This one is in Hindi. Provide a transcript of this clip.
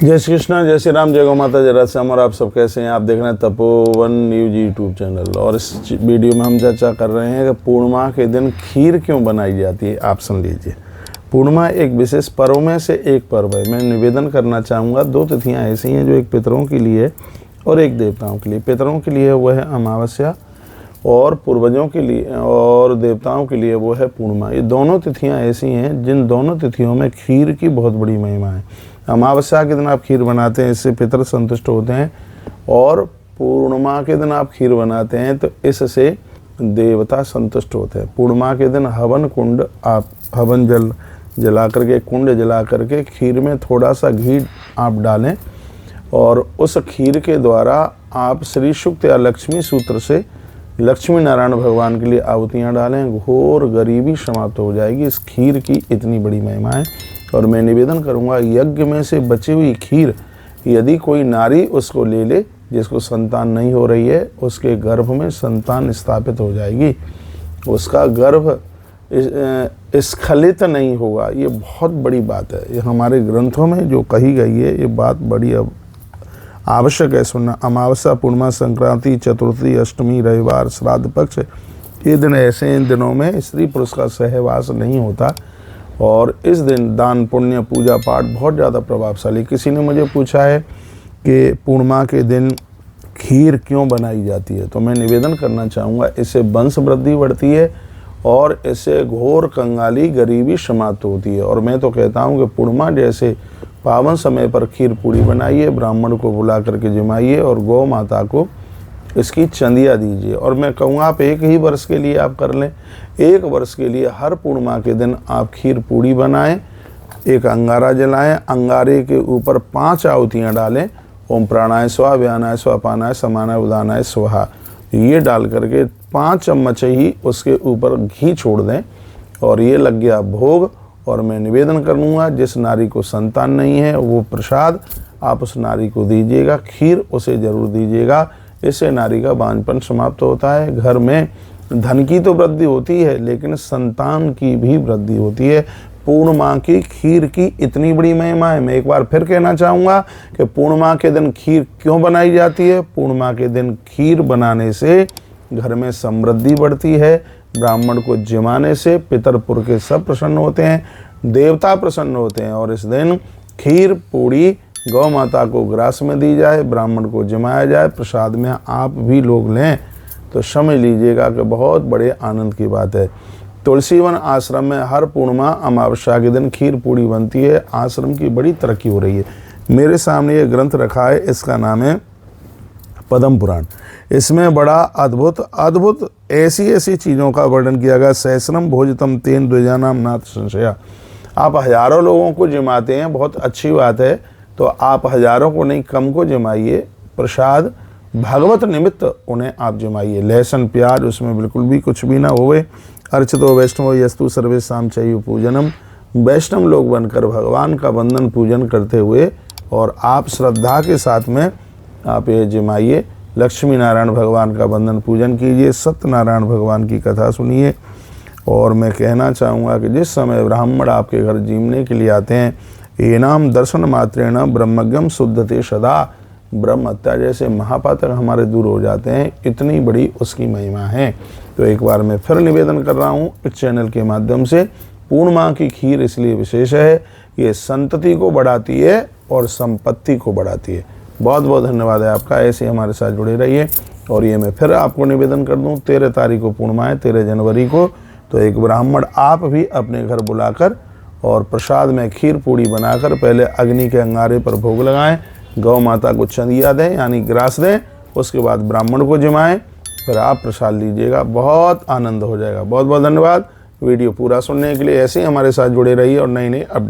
जय श्री कृष्णा, जय श्री राम, जय गौ माता, जय राधश्याम। और आप सब कैसे हैं? आप देख रहे हैं तपोवन न्यूज यूट्यूब चैनल। और इस वीडियो में हम चर्चा कर रहे हैं कि पूर्णिमा के दिन खीर क्यों बनाई जाती है। आप सुन लीजिए। पूर्णिमा एक विशेष पर्व में से एक पर्व है। मैं निवेदन करना चाहूँगा, दो तिथियाँ ऐसी हैं जो एक पितरों के लिए और एक देवताओं के लिए। पितरों के लिए वह है अमावस्या और पूर्वजों के लिए और देवताओं के लिए वो है पूर्णिमा। ये दोनों तिथियां ऐसी हैं जिन दोनों तिथियों में खीर की बहुत बड़ी महिमा है। अमावस्या के दिन आप खीर बनाते हैं, इससे पितर संतुष्ट होते हैं, और पूर्णिमा के दिन आप खीर बनाते हैं तो इससे देवता संतुष्ट होते हैं। पूर्णिमा के दिन हवन कुंड, आप हवन जल जला करके, कुंड जला करके खीर में थोड़ा सा घी आप डालें और उस खीर के द्वारा आप श्री सूक्त या लक्ष्मी सूत्र से लक्ष्मी नारायण भगवान के लिए आहुतियाँ डालें। घोर गरीबी समाप्त हो जाएगी। इस खीर की इतनी बड़ी महिमा है। और मैं निवेदन करूंगा, यज्ञ में से बची हुई खीर यदि कोई नारी उसको ले ले जिसको संतान नहीं हो रही है, उसके गर्भ में संतान स्थापित हो जाएगी, उसका गर्भ स्खलित नहीं होगा। ये बहुत बड़ी बात है। ये हमारे ग्रंथों में जो कही गई है, ये बात बड़ी आवश्यक है सुनना। अमावस्या, पूर्णिमा, संक्रांति, चतुर्थी, अष्टमी, रविवार, श्राद्ध पक्ष, ये दिन ऐसे इन दिनों में स्त्री पुरुष का सहवास नहीं होता। और इस दिन दान पुण्य पूजा पाठ बहुत ज़्यादा प्रभावशाली। किसी ने मुझे पूछा है कि पूर्णिमा के दिन खीर क्यों बनाई जाती है, तो मैं निवेदन करना चाहूँगा, इससे वंश वृद्धि बढ़ती है और इससे घोर कंगाली गरीबी समाप्त होती है। और मैं तो कहता हूँ कि पूर्णिमा जैसे पावन समय पर खीर पूड़ी बनाइए, ब्राह्मण को बुला करके जिमाइए और गौ माता को इसकी चंदिया दीजिए। और मैं कहूँगा आप एक ही वर्ष के लिए आप कर लें। एक वर्ष के लिए हर पूर्णिमा के दिन आप खीर पूड़ी बनाएं, एक अंगारा जलाएं, अंगारे के ऊपर 5 आहुतियाँ डालें। ओम प्राणाय स्वाहा, व्यानाय स्वाहा, अपानाय समानाय, उदानाय स्वाहा, ये डाल करके 5 चम्मच ही उसके ऊपर घी छोड़ दें और ये लग गया भोग। और मैं निवेदन करूँगा, जिस नारी को संतान नहीं है वो प्रसाद आप उस नारी को दीजिएगा, खीर उसे जरूर दीजिएगा। इससे नारी का बांझपन समाप्त होता है। घर में धन की तो वृद्धि होती है लेकिन संतान की भी वृद्धि होती है। पूर्णिमा की खीर की इतनी बड़ी महिमा है। मैं एक बार फिर कहना चाहूँगा कि पूर्णिमा के दिन खीर क्यों बनाई जाती है। पूर्णिमा के दिन खीर बनाने से घर में समृद्धि बढ़ती है। ब्राह्मण को जिमाने से पितरपुर के सब प्रसन्न होते हैं, देवता प्रसन्न होते हैं। और इस दिन खीर पूड़ी गौ माता को ग्रास में दी जाए, ब्राह्मण को जिमाया जाए, प्रसाद में आप भी लोग लें तो समझ लीजिएगा कि बहुत बड़े आनंद की बात है। तुलसीवन आश्रम में हर पूर्णिमा अमावस्या के दिन खीर पूड़ी बनती है। आश्रम की बड़ी तरक्की हो रही है। मेरे सामने ये ग्रंथ रखा है, इसका नाम है पद्म पुराण। इसमें बड़ा अद्भुत ऐसी चीज़ों का वर्णन किया गया। सहस्रम भोजतम तेन द्विजानाम नाथ संशया। आप हजारों लोगों को जिमाते हैं, बहुत अच्छी बात है, तो आप हजारों को नहीं, कम को जिमाइए। प्रसाद भगवत निमित्त उन्हें आप जिमाइए। लहसुन प्याज उसमें बिल्कुल भी कुछ भी ना होवे। अर्चितो वैष्णव यस्तु सर्वेशाम चैव पूजनम। वैष्णव लोग बनकर भगवान का वंदन पूजन करते हुए और आप श्रद्धा के साथ में आप ये जिमाइए। लक्ष्मी नारायण भगवान का वंदन पूजन कीजिए, सत्यनारायण भगवान की कथा सुनिए। और मैं कहना चाहूँगा कि जिस समय ब्राह्मण आपके घर जीमने के लिए आते हैं, ये नाम दर्शन मात्रेण ब्रह्मज्ञम शुद्धते सदा। ब्रह्म हत्या जैसे महापातक हमारे दूर हो जाते हैं। इतनी बड़ी उसकी महिमा है। तो एक बार मैं फिर निवेदन कर रहा हूँ इस चैनल के माध्यम से, पूर्णिमा की खीर इसलिए विशेष है, ये संतति को बढ़ाती है और संपत्ति को बढ़ाती है। बहुत बहुत धन्यवाद है आपका। ऐसे हमारे साथ जुड़े रहिए। और ये मैं फिर आपको निवेदन कर दूँ, 13 तारीख को पूर्णिमा है, 13 जनवरी को, तो एक ब्राह्मण आप भी अपने घर बुलाकर और प्रसाद में खीर पूड़ी बनाकर पहले अग्नि के अंगारे पर भोग लगाएं, गौ माता को चंदिया दें यानी ग्रास दें, उसके बाद ब्राह्मण को जिमाएं, फिर आप प्रसाद लीजिएगा। बहुत आनंद हो जाएगा। बहुत बहुत धन्यवाद वीडियो पूरा सुनने के लिए। ऐसे ही हमारे साथ जुड़े रहिए और नई नई अपडेट